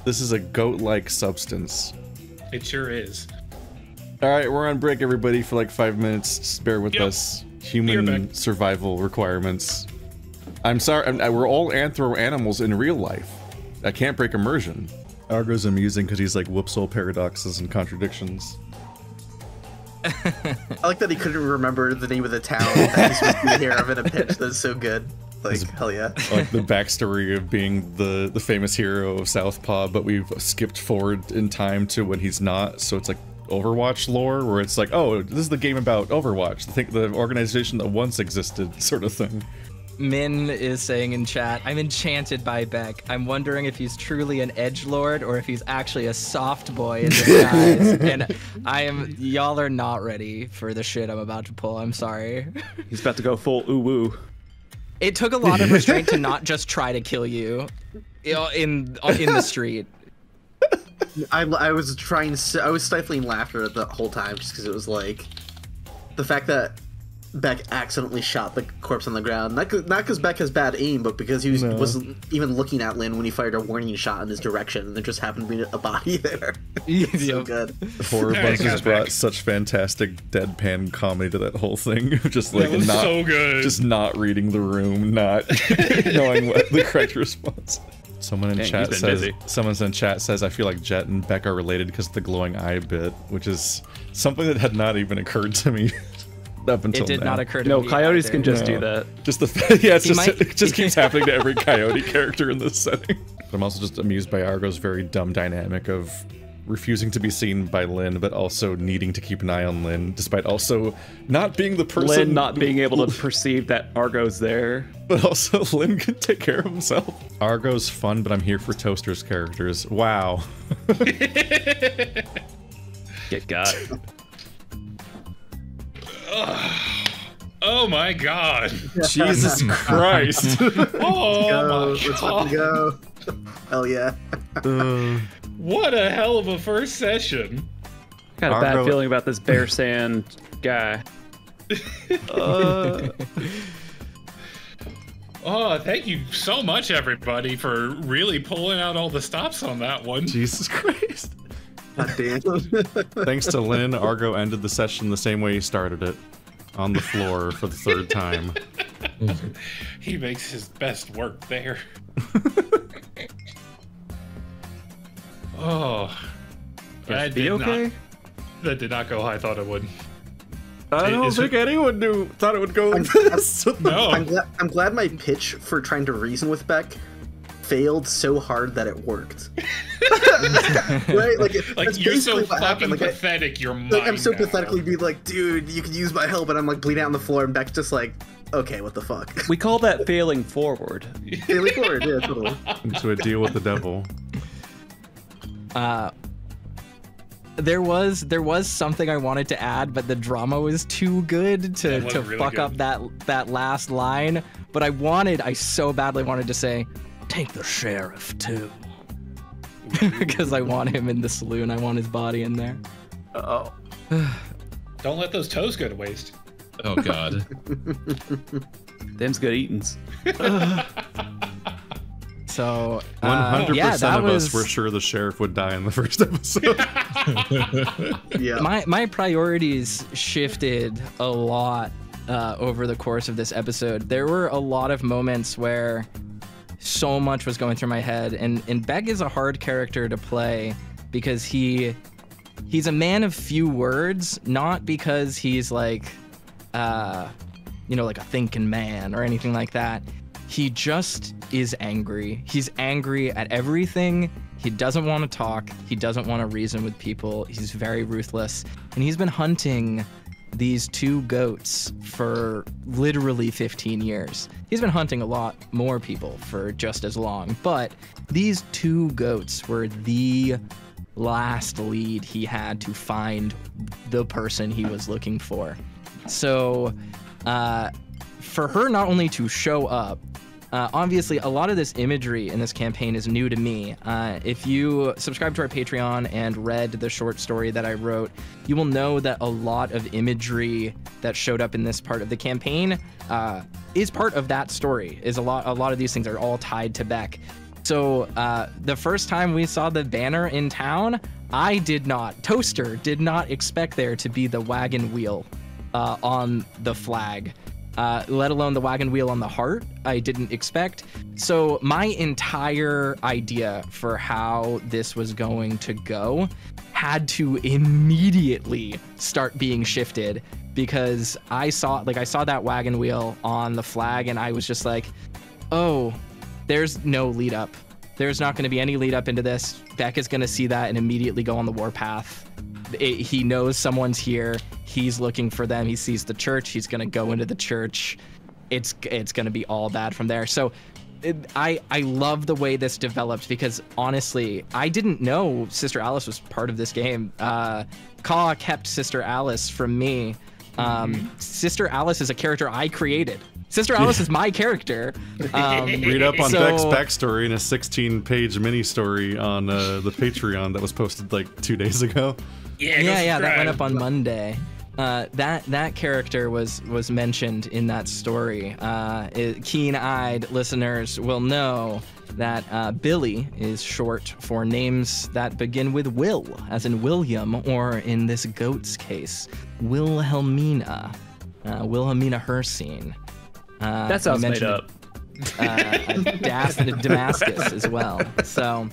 This is a goat-like substance. It sure is. All right, we're on break, everybody, for like 5 minutes. Just bear with us. Human survival requirements. I'm sorry, we're all anthro animals in real life. I can't break immersion. Argo's amusing because he's like, whoops, all paradoxes and contradictions. I like that he couldn't remember the name of the town that he's supposed to be here of in a pitch. That's so good. Like, hell yeah. Like the backstory of being the famous hero of Southpaw, but we've skipped forward in time to when he's not, so it's like Overwatch lore, where it's like, oh, this is the game about Overwatch, the organization that once existed, sort of thing. Min is saying in chat, I'm enchanted by Beck. I'm wondering if he's truly an edgelord or if he's actually a soft boy in disguise. And y'all are not ready for the shit I'm about to pull. I'm sorry. He's about to go full ooh-woo. It took a lot of restraint to not just try to kill you in the street. I was stifling laughter the whole time just because it was like the fact that Beck accidentally shot the corpse on the ground. Not because Beck has bad aim, but because he wasn't even looking at Lynn when he fired a warning shot in his direction, and there just happened to be a body there. So good. Horrorbuns just brought such fantastic deadpan comedy to that whole thing. Just like not so good. Just not reading the room, not knowing what the correct response. Someone in chat says, I feel like Jet and Beck are related because of the glowing eye bit, which is something that had not even occurred to me. Up until it did now. not occur to me. No, coyotes can just do that. Just it just keeps happening to every coyote character in this setting. But I'm also just amused by Argo's very dumb dynamic of refusing to be seen by Lynn, but also needing to keep an eye on Lynn, despite also not being the person. Lynn not being able to perceive that Argo's there. But also Lynn can take care of himself. Argo's fun, but I'm here for Toaster's characters. Wow. Get got. Oh my god. Jesus Christ. Oh let's fucking go. Hell yeah. What a hell of a first session. Got a bad feeling about this Bear Sand guy. Oh, thank you so much, everybody, for really pulling out all the stops on that one. Jesus Christ. God damn. Thanks to Lynn, Argo ended the session the same way he started it. On the floor for the third time. He makes his best work there. Oh. That did not go how I thought it would. I don't think anyone thought it would go like this. No. I'm glad my pitch for trying to reason with Beck failed so hard that it worked. Right? Like you're so fucking pathetic, you're mine. I'm so pathetically being like, dude, you could use my help, and I'm like bleeding out on the floor, and Beck's just like, okay, what the fuck? We call that failing forward. Failing forward, yeah, totally. Into a deal with the devil. There was something I wanted to add, but the drama was too good to really fuck up that last line. But I so badly wanted to say, take the sheriff too. Because I want him in the saloon. I want his body in there. Uh-oh. Don't let those toes go to waste. Oh god. Them's good eatings. So 100% of us were sure the sheriff would die in the first episode. Yeah. My priorities shifted a lot over the course of this episode. There were a lot of moments where so much was going through my head, and Beck is a hard character to play because he's a man of few words, not because he's like like a thinking man or anything like that. He just is angry. He's angry at everything. He doesn't want to talk. He doesn't want to reason with people. He's very ruthless, and he's been hunting these two goats for literally 15 years. He's been hunting a lot more people for just as long, but these two goats were the last lead he had to find the person he was looking for. So for her not only to show up, obviously a lot of this imagery in this campaign is new to me. If you subscribe to our Patreon and read the short story that I wrote, you will know that a lot of imagery that showed up in this part of the campaign is part of that story. A lot of these things are all tied to Beck. So the first time we saw the banner in town, Toaster did not expect there to be the wagon wheel on the flag, let alone the wagon wheel on the heart. I didn't expect. So my entire idea for how this was going to go had to immediately start being shifted, because I saw that wagon wheel on the flag and I was just like, oh, there's no lead up. There's not going to be any lead up into this. Beck is going to see that and immediately go on the warpath. He knows someone's here. He's looking for them. He sees the church. He's going to go into the church. It's going to be all bad from there. So I love the way this developed, because honestly, I didn't know Sister Alice was part of this game. Caw kept Sister Alice from me. Sister Alice is a character I created. Sister Alice is my character. Read up on Beck's backstory in a 16-page mini-story on the Patreon that was posted like 2 days ago. Yeah, that went up on Monday. That character was mentioned in that story. Keen-eyed listeners will know that Billy is short for names that begin with Will, as in William, or in this goat's case, Wilhelmina. Wilhelmina Hersine. That sounds made up. Damascus as well. So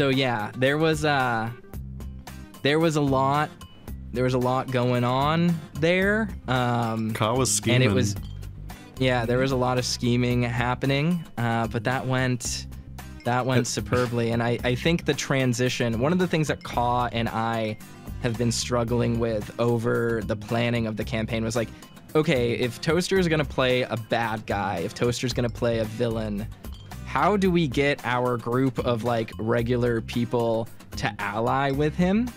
yeah, there was a lot going on there. Caw was scheming. And there was a lot of scheming happening, but that went superbly. And I think the transition, one of the things that Caw and I have been struggling with over the planning of the campaign was like, okay, if Toaster is going to play a bad guy, if Toaster is going to play a villain, how do we get our group of like regular people to ally with him? Which,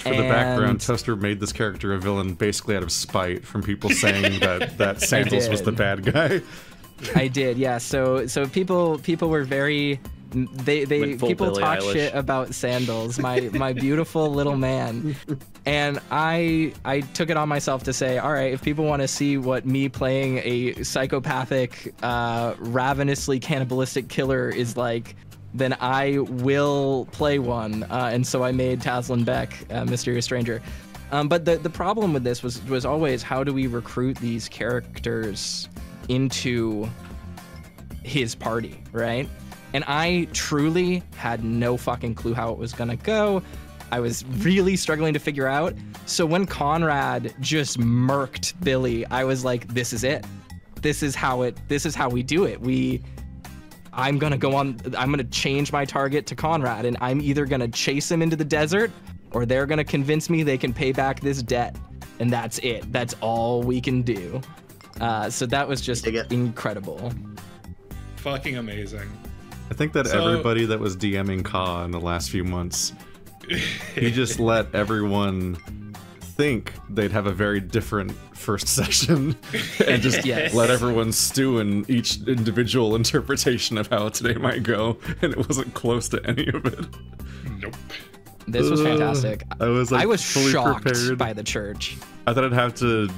for the background, Toaster made this character a villain basically out of spite from people saying that Sandals was the bad guy. I did, yeah. So people were very... people talk shit about Sandals, my beautiful little man, and I took it on myself to say, all right, if people want to see what me playing a psychopathic, ravenously cannibalistic killer is like, then I will play one. And so I made Tazlin Beck a Mysterious Stranger. But the problem with this was always, how do we recruit these characters into his party, right? And I truly had no fucking clue how it was gonna go. I was really struggling to figure out. So when Conrad just murked Billy, I was like, this is it. This is how we do it. I'm gonna change my target to Conrad, and I'm either gonna chase him into the desert, or they're gonna convince me they can pay back this debt. And that's it. That's all we can do. So that was just incredible. Fucking amazing. I think that everybody that was DMing Caw in the last few months, he just let everyone think they'd have a very different first session and just let everyone stew in each individual interpretation of how today might go, and it wasn't close to any of it. Nope. This was fantastic. I was fully shocked prepared by the church. I thought I'd have to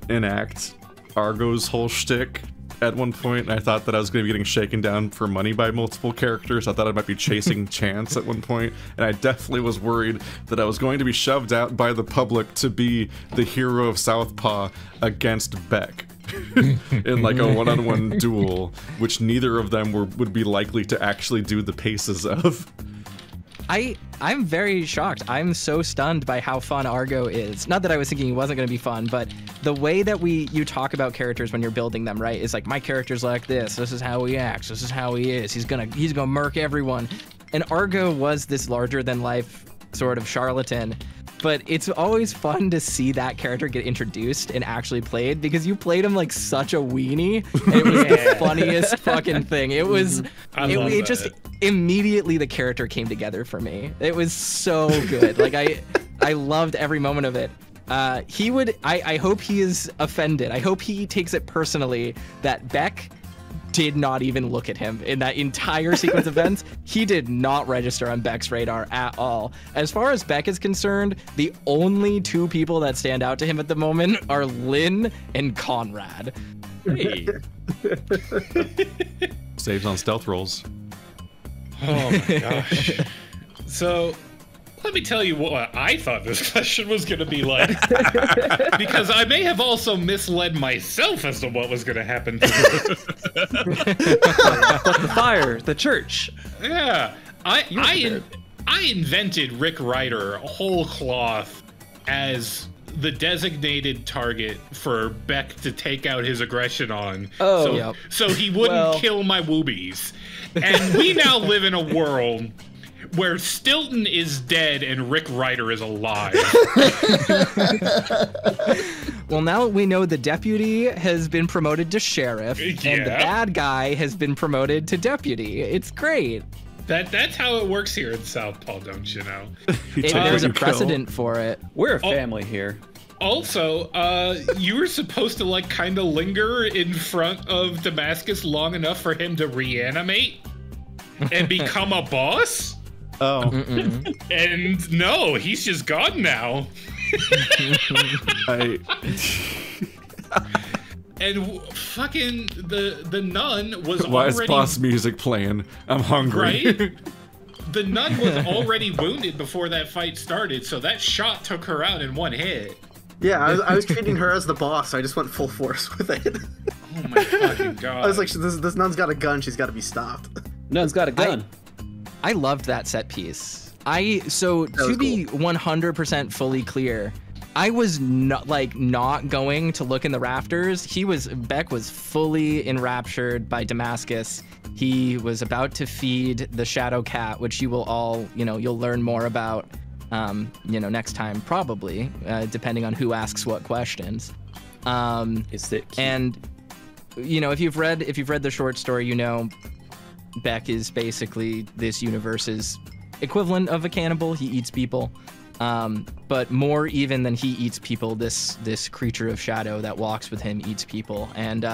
enact Argo's whole shtick at one point. I thought that I was going to be getting shaken down for money by multiple characters. I thought I might be chasing Chance at one point, and I definitely was worried that I was going to be shoved out by the public to be the hero of Southpaw against Beck in like a one-on-one duel, which neither of them would be likely to actually do the paces of. I'm very shocked. I'm so stunned by how fun Argo is. Not that I was thinking he wasn't going to be fun, but the way that you talk about characters when you're building them, right? Is like, my character's like this. This is how he acts. This is how he is. He's gonna murk everyone. And Argo was this larger than life sort of charlatan. But it's always fun to see that character get introduced and actually played, because you played him like such a weenie, and it was the funniest fucking thing. It was, it just immediately the character came together for me. It was so good. Like I loved every moment of it. I hope he is offended. I hope he takes it personally that Beck did not even look at him in that entire sequence of events. He did not register on Beck's radar at all. As far as Beck is concerned, the only two people that stand out to him at the moment are Lynn and Conrad. Hey. Saves on stealth rolls. Oh my gosh. So, let me tell you what I thought this question was going to be like. Because I may have also misled myself as to what was going to happen to this. But the fire, the church. Yeah. I invented Rick Ryder whole cloth as the designated target for Beck to take out his aggression on. Oh, so he wouldn't kill my woobies. And we now live in a world where Stilton is dead and Rick Ryder is alive. Well, now we know the deputy has been promoted to sheriff, and the bad guy has been promoted to deputy. It's great. That's how it works here in Southpaw, don't you know? There's a precedent for it. We're a family here. Also, you were supposed to like kind of linger in front of Damascus long enough for him to reanimate and become a boss. Oh. And no, he's just gone now. And fucking the nun was Why already... is boss music playing? I'm hungry. Right? The nun was already wounded before that fight started, so that shot took her out in one hit. Yeah, I was treating her as the boss, so I just went full force with it. Oh my fucking god. I was like, this nun's got a gun, she's got to be stopped. Nun's got a gun. I loved that set piece. To be 100% fully clear, I was not going to look in the rafters. Beck was fully enraptured by Damascus. He was about to feed the shadow cat, which you will all, you'll learn more about, next time probably, depending on who asks what questions. Is it cute? And if you've read the short story, Beck is basically this universe's equivalent of a cannibal. He eats people. But more even than he eats people, this creature of shadow that walks with him eats people. And,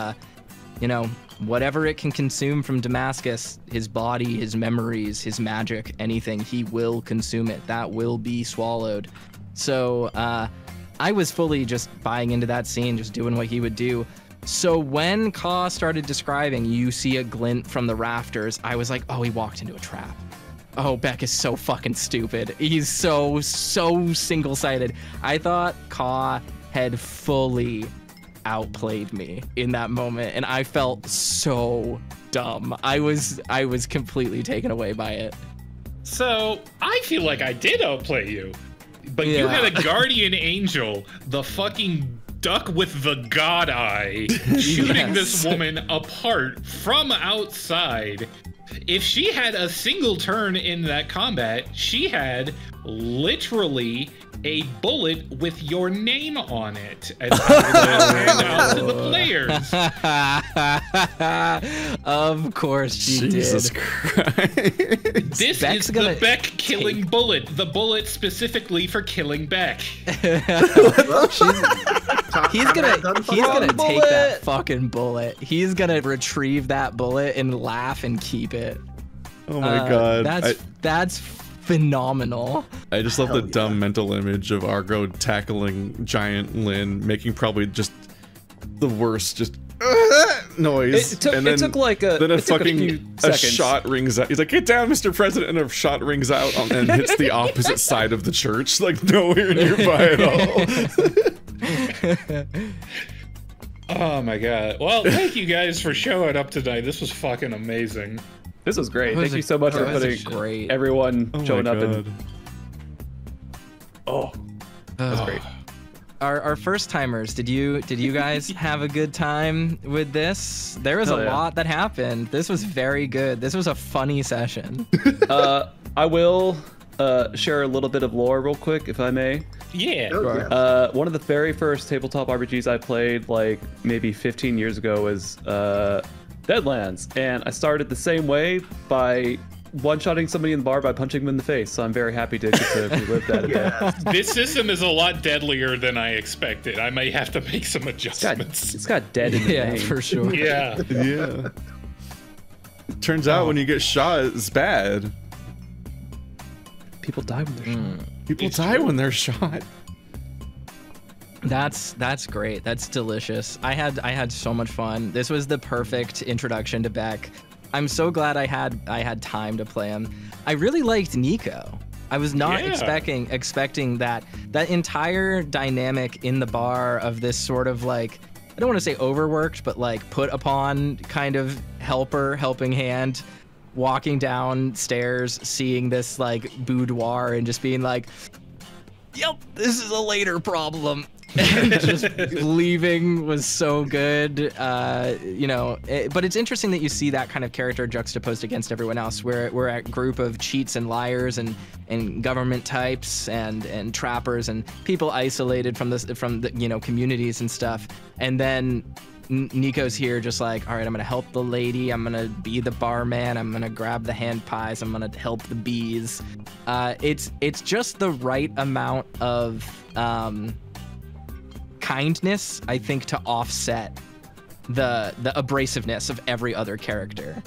whatever it can consume from Damascus, his body, his memories, his magic, anything, he will consume it. That will be swallowed. So I was fully just buying into that scene, just doing what he would do. So when Ka started describing, you see a glint from the rafters, I was like, oh, he walked into a trap. Oh, Beck is so fucking stupid. He's so single-sided. I thought Ka had fully outplayed me in that moment, and I felt so dumb. I was completely taken away by it. So, I feel like I did outplay you. But you had a guardian angel, the fucking duck with the god eye, shooting this woman apart from outside. If she had a single turn in that combat, she had literally a bullet with your name on it. And I would hand out to the players. Of course she Jesus did. Christ. This is the Beck killing bullet. The bullet specifically for killing Beck. He's gonna take that fucking bullet. He's gonna retrieve that bullet and laugh and keep it. Oh my god. That's phenomenal. I just love the dumb mental image of Argo tackling giant Lynn, making probably just the worst noise. It took a shot rings out. He's like, "Get down, Mr. President!" And a shot rings out and hits the opposite side of the church, like nowhere nearby at all. Oh my god. Well, thank you guys for showing up tonight. This was fucking amazing. This was great. Thank you so much for putting everyone showing up. And that's great. Our first timers, did you guys have a good time with this? There was a lot that happened. This was very good. This was a funny session. I will share a little bit of lore real quick, if I may. Yeah. One of the very first tabletop RPGs I played, like maybe 15 years ago, was Deadlands, and I started the same way by one-shotting somebody in the bar by punching them in the face, so I'm very happy to get to relive that event. This system is a lot deadlier than I expected. I may have to make some adjustments. It's got dead in the name. For sure. Yeah. Yeah. Turns out when you get shot, it's bad. People die when they're shot. People die when they're shot. That's great. That's delicious. I had so much fun. This was the perfect introduction to Beck. I'm so glad I had time to play him. I really liked Nico. I was not expecting that entire dynamic in the bar of this sort of like, I don't want to say overworked, but like put upon kind of helping hand, walking downstairs, seeing this like boudoir and just being like, yep, this is a later problem. And just leaving was so good, you know. But it's interesting that you see that kind of character juxtaposed against everyone else. We're a group of cheats and liars and government types and trappers and people isolated from the you know, communities and stuff. And then Nico's here just like, all right, I'm gonna help the lady, I'm gonna be the barman, I'm gonna grab the hand pies, I'm gonna help the bees. It's just the right amount of kindness, I think, to offset the abrasiveness of every other character.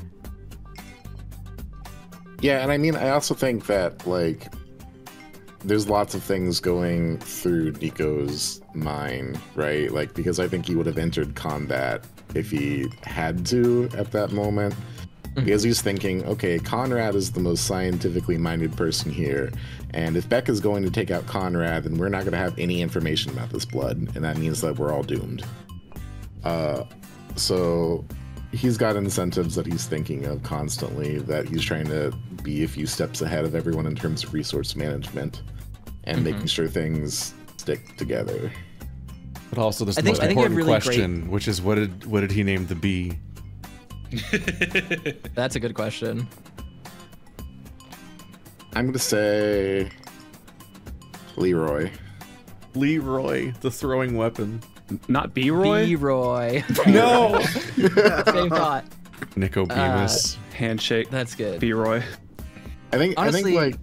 Yeah, and I mean, I also think that like there's lots of things going through Nico's mind, right? Like, because I think he would have entered combat if he had to at that moment. Because he's thinking, okay, Conrad is the most scientifically minded person here, and if Beck is going to take out Conrad, then we're not going to have any information about this blood, and that means that we're all doomed. So he's got incentives that he's thinking of constantly, that he's trying to be a few steps ahead of everyone in terms of resource management and making sure things stick together. But also this most important question, which is what did he name the bee? That's a good question. I'm gonna say Leroy. Leroy, the throwing weapon. Not B-Roy? B-Roy. No! Same thought. Nicodemus. Handshake. That's good. B-Roy. Honestly, I think like...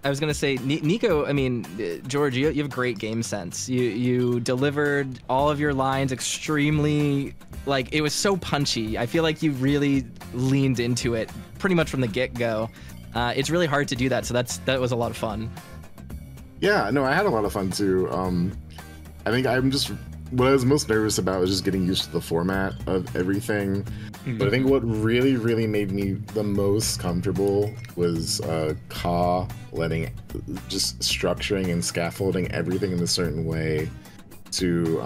I was gonna say, Nico, I mean, George, you have great game sense. You delivered all of your lines extremely, like, it was so punchy. I feel like you really leaned into it pretty much from the get-go. It's really hard to do that, so that was a lot of fun. Yeah, no, I had a lot of fun too. I think what I was most nervous about was just getting used to the format of everything. But I think what really, really made me the most comfortable was just structuring and scaffolding everything in a certain way to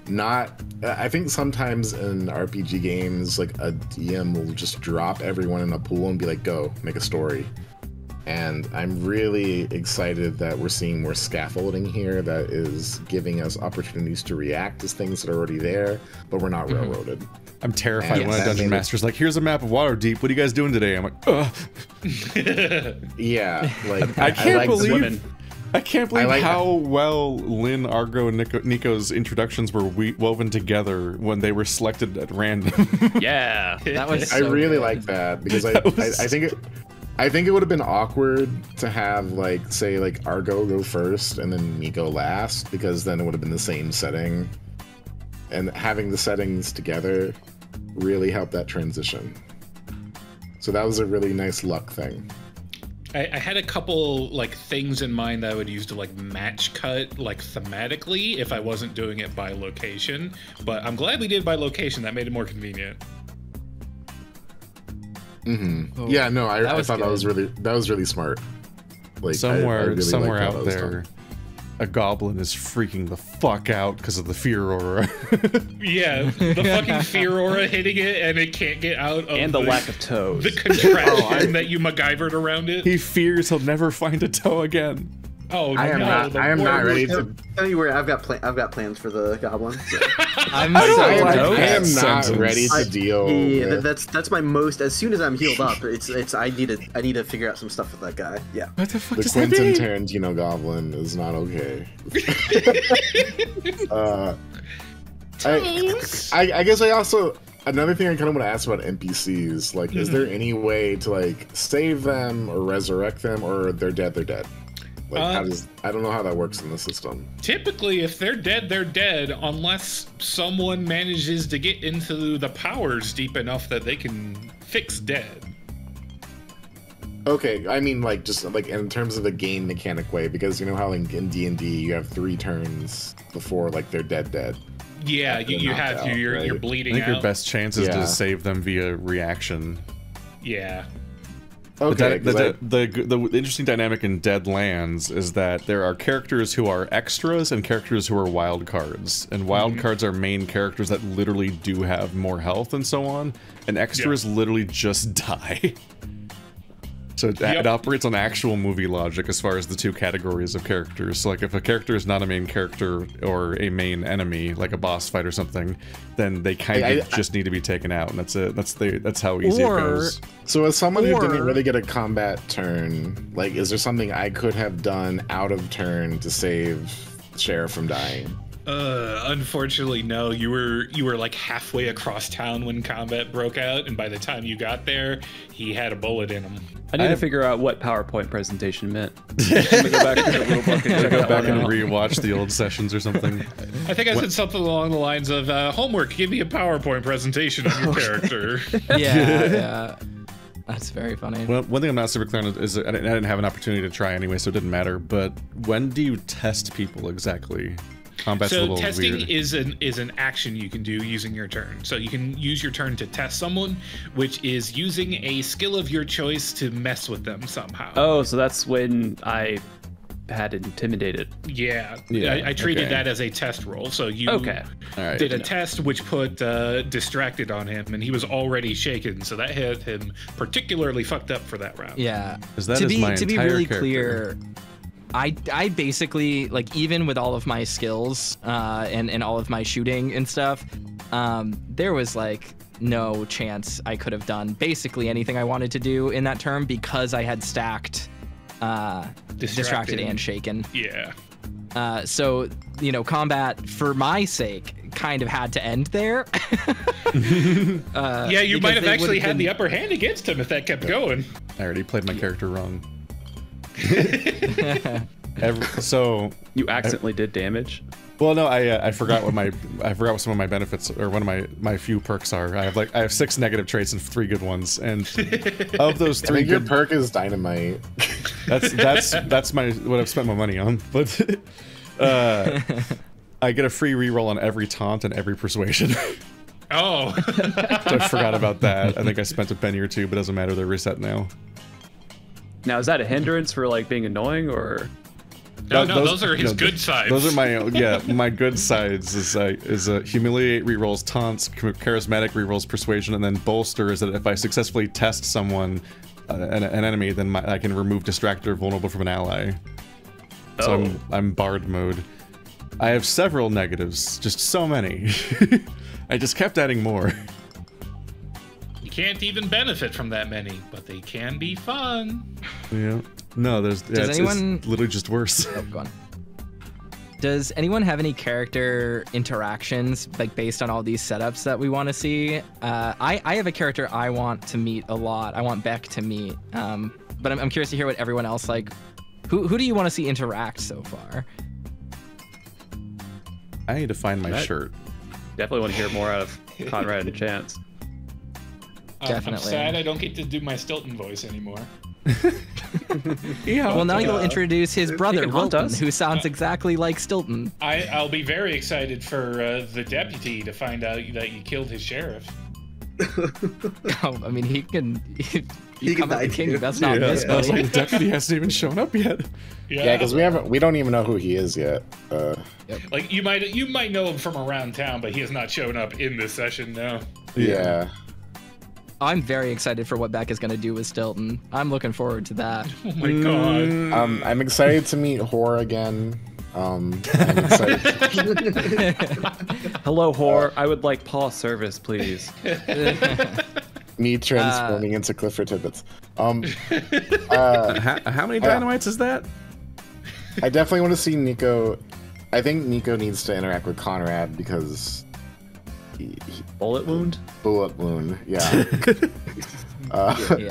I think sometimes in RPG games, like a DM will just drop everyone in a pool and be like, go, make a story. And I'm really excited that we're seeing more scaffolding here that is giving us opportunities to react to things that are already there, but we're not railroaded. I'm terrified when a dungeon master's like, here's a map of Waterdeep, what are you guys doing today? I'm like, ugh. Yeah, like I can't believe like how well Lynn, Argo, and Nico's introductions were woven together when they were selected at random. Yeah, that was. I really like that because I think it would have been awkward to have like say like Argo go first and then Nico last, because then it would have been the same setting, and having the settings together really helped that transition. So that was a really nice luck thing. I had a couple like things in mind that I would use to like match cut like thematically if I wasn't doing it by location, but I'm glad we did by location. That made it more convenient. Oh, yeah, no, I thought that was really smart. Like somewhere really out there, a goblin is freaking the fuck out because of the fear aura. Yeah, the fucking fear aura hitting it, and it can't get out of and the lack of toes. The contraption that you MacGyvered around it. He fears he'll never find a toe again. Oh, I am not ready to. Tell you where I've got plans for the goblin. So. I am not ready to deal. Yeah, that's my most. As soon as I'm healed up, I need to figure out some stuff with that guy. Yeah. What the fuck the does Quentin that mean? Tarantino goblin is not okay. I guess I also. Another thing I kind of want to ask about NPCs, like, is there any way to like save them or resurrect them, or they're dead? They're dead. Like, I don't know how that works in the system. Typically, if they're dead, unless someone manages to get into the powers deep enough that they can fix dead. Okay, I mean, like, just like in terms of the game mechanic way, because you know how in D&D you have 3 turns before like they're dead. Yeah, you have to. You're I bleeding think out. your best chance is to save them via reaction. Yeah. Okay. The interesting dynamic in Deadlands is that there are characters who are extras and characters who are wild cards. And wild cards are main characters that literally do have more health and so on. And extras literally just die. So it operates on actual movie logic as far as the 2 categories of characters. So like if a character is not a main character or a main enemy, like a boss fight or something, then they kind of just need to be taken out, and that's it. That's how easy it goes. So as someone who didn't really get a combat turn, like is there something I could have done out of turn to save Sheriff from dying? Unfortunately, no. You were like halfway across town when combat broke out, and by the time you got there, he had a bullet in him. I need to figure out what PowerPoint presentation meant. I'm gonna go back to the little book and go back and rewatch the old sessions or something. I think I said something along the lines of, homework, give me a PowerPoint presentation on your character. Yeah. That's very funny. Well, one thing I'm not super clear on is I didn't have an opportunity to try anyway, so it didn't matter. But when do you test people exactly? Combat's a little testing weird. is an action you can do using your turn. So you can use your turn to test someone, which is using a skill of your choice to mess with them somehow. Oh, so that's when I had intimidated. Yeah. I treated that as a test roll. So you did a test which put distracted on him, and he was already shaken, so that had him particularly fucked up for that round. Yeah. To be really clear, I basically, like, even with all of my skills and all of my shooting and stuff, there was like no chance I could have done basically anything I wanted to do in that turn because I had stacked distracted and shaken. Yeah. So, you know, combat for my sake kind of had to end there. Yeah, you might have actually had the upper hand against him if that kept going. I already played my character wrong. So you accidentally did damage. Well, no, I forgot what some of my benefits or one of my few perks are. I have 6 negative traits and 3 good ones, and of those 3, your perk is dynamite. That's what I've spent my money on. But I get a free reroll on every taunt and every persuasion. Oh, I forgot about that. I think I spent a penny or 2, but it doesn't matter. They're reset now. Now, is that a hindrance for like being annoying or? No, those are his good sides. Those are my good sides is humiliate rerolls, taunts, charismatic rerolls, persuasion, and then bolster is that if I successfully test someone, an enemy, then I can remove distracted or vulnerable from an ally. So I'm bard mode. I have several negatives, just so many. I just kept adding more. You can't even benefit from that many, but they can be fun. Yeah. No, it's literally just worse. Oh, go on. Does anyone have any character interactions, like, based on all these setups that we want to see? I have a character I want to meet a lot. I want Beck to meet. But I'm curious to hear what everyone else, like, who do you want to see interact so far? I need to find my shirt. Definitely want to hear more out of Conrad and Chance. Definitely. I'm sad I don't get to do my Stilton voice anymore. Yeah. Well, now you'll introduce his brother, Wilton, who sounds exactly like Stilton. I'll be very excited for the deputy to find out that you killed his sheriff. Oh, I mean, he can come out the king. That's not this, buddy. Like, the deputy hasn't even shown up yet. Yeah, because we don't even know who he is yet. Like you might know him from around town, but he has not shown up in this session. No. Yeah. I'm very excited for what Beck is going to do with Stilton. I'm looking forward to that. Oh my god. I'm excited to meet Horror again. I'm excited. Hello, Horror. I would like paw service, please. Me transforming into Clifford Tibbets. How many dynamites is that? I definitely want to see Nico. I think Nico needs to interact with Conrad because bullet wound, yeah.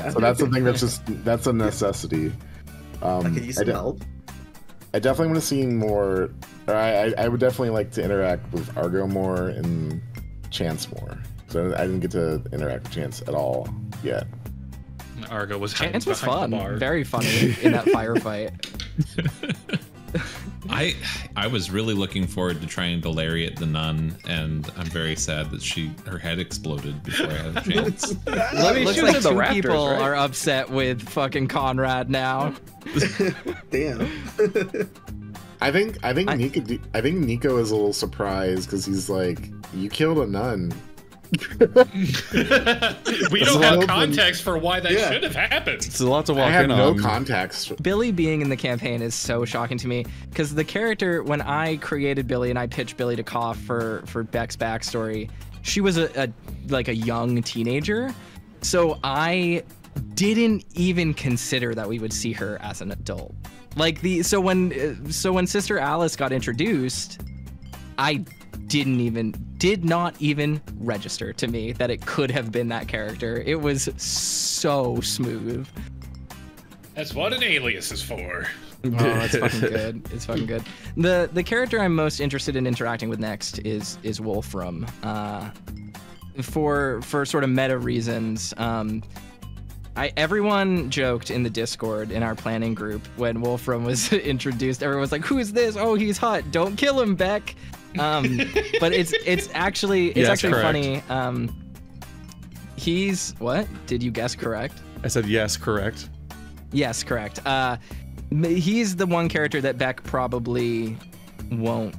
So that's something that's a necessity. I could use some help. I definitely want to see more. I would definitely like to interact with Argo more and Chance more. So I didn't get to interact with Chance at all yet. Argo was hiding Chance was behind the fun, bar. very funny in that firefight. I was really looking forward to trying to lariat the nun, and I'm very sad that her head exploded before I had a chance. Looks like two people are upset with fucking Conrad now. Damn. I think Nico is a little surprised because he's like, "You killed a nun." We don't have context for why that should have happened. It's a lot to walk I have in no on. context. Billy being in the campaign is so shocking to me because the character, when I created Billy and I pitched Billy to Koff for Beck's backstory, she was a young teenager, so I didn't even consider that we would see her as an adult. So when Sister Alice got introduced, I did not even register to me that it could have been that character. It was so smooth. That's what an alias is for. Oh, it's fucking good. It's fucking good. The character I'm most interested in interacting with next is Wolfram. For sort of meta reasons. Everyone joked in the Discord in our planning group when Wolfram was introduced. Everyone was like, "Who is this? Oh, he's hot. Don't kill him, Beck." But it's actually funny. He's what? Did you guess correct? I said yes, correct. Yes, correct. He's the one character that Beck probably won't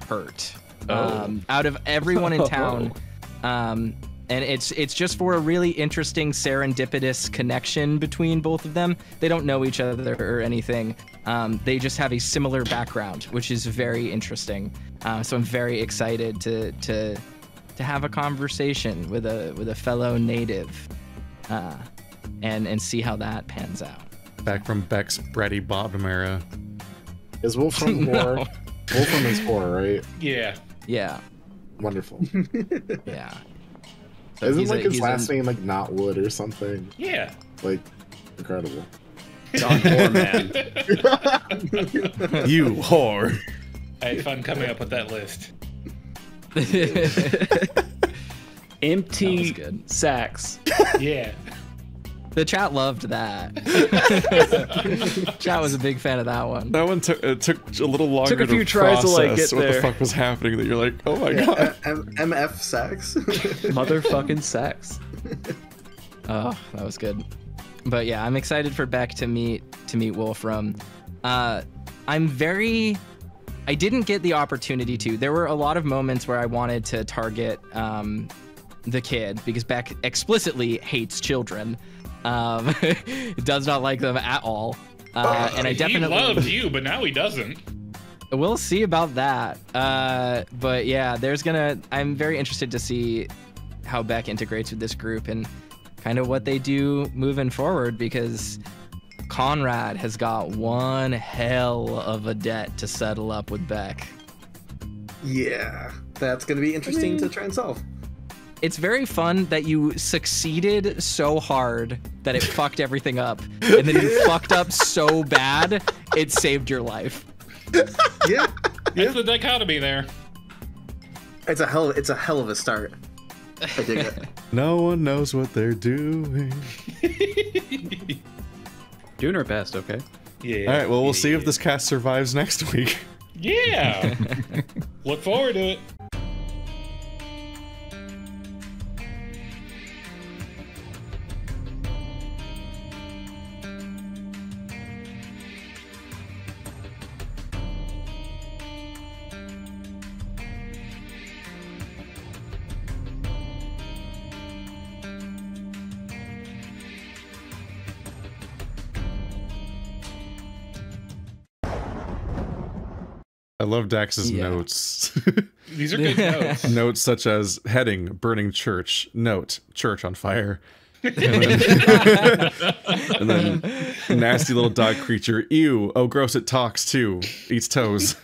hurt. Out of everyone in town. And it's just for a really interesting serendipitous connection between both of them. They don't know each other or anything. They just have a similar background, which is very interesting. So I'm very excited to have a conversation with a fellow native, and see how that pans out. Back from Beck's bratty bottom era. Is Wolfram horror? Wolfram is horror, right? Yeah. Yeah. Wonderful. Yeah. Isn't like his last name like Knotwood or something? Yeah. Like, incredible. John Moorman. You whore. I had fun coming up with that list. Empty sacks. Yeah. The chat loved that. Chat was a big fan of that one. That one took a little longer Took a few to tries to, process like, get what there. the fuck was happening that you're like, oh my god. MF Sax. Motherfucking sacks. Oh, that was good. But yeah, I'm excited for Beck to meet Wolfram. I didn't get the opportunity to. There were a lot of moments where I wanted to target the kid because Beck explicitly hates children. Does not like them at all. And I definitely He loved you, but now he doesn't. We'll see about that. But yeah, I'm very interested to see how Beck integrates with this group and kind of what they do moving forward, because Conrad has got one hell of a debt to settle up with Beck. Yeah, that's gonna be interesting to try and solve. It's very fun that you succeeded so hard that it fucked everything up, and then you fucked up so bad it saved your life. Yeah, It's the dichotomy there. it's a hell of a start. I dig it. No one knows what they're doing. Doing our best, okay? Yeah. All right, well, we'll see if this cast survives next week. Yeah. Look forward to it. I love Dax's notes. These are good notes. Notes such as heading, burning church, note, church on fire. And then nasty little dog creature, ew, oh gross, it talks too, eats toes.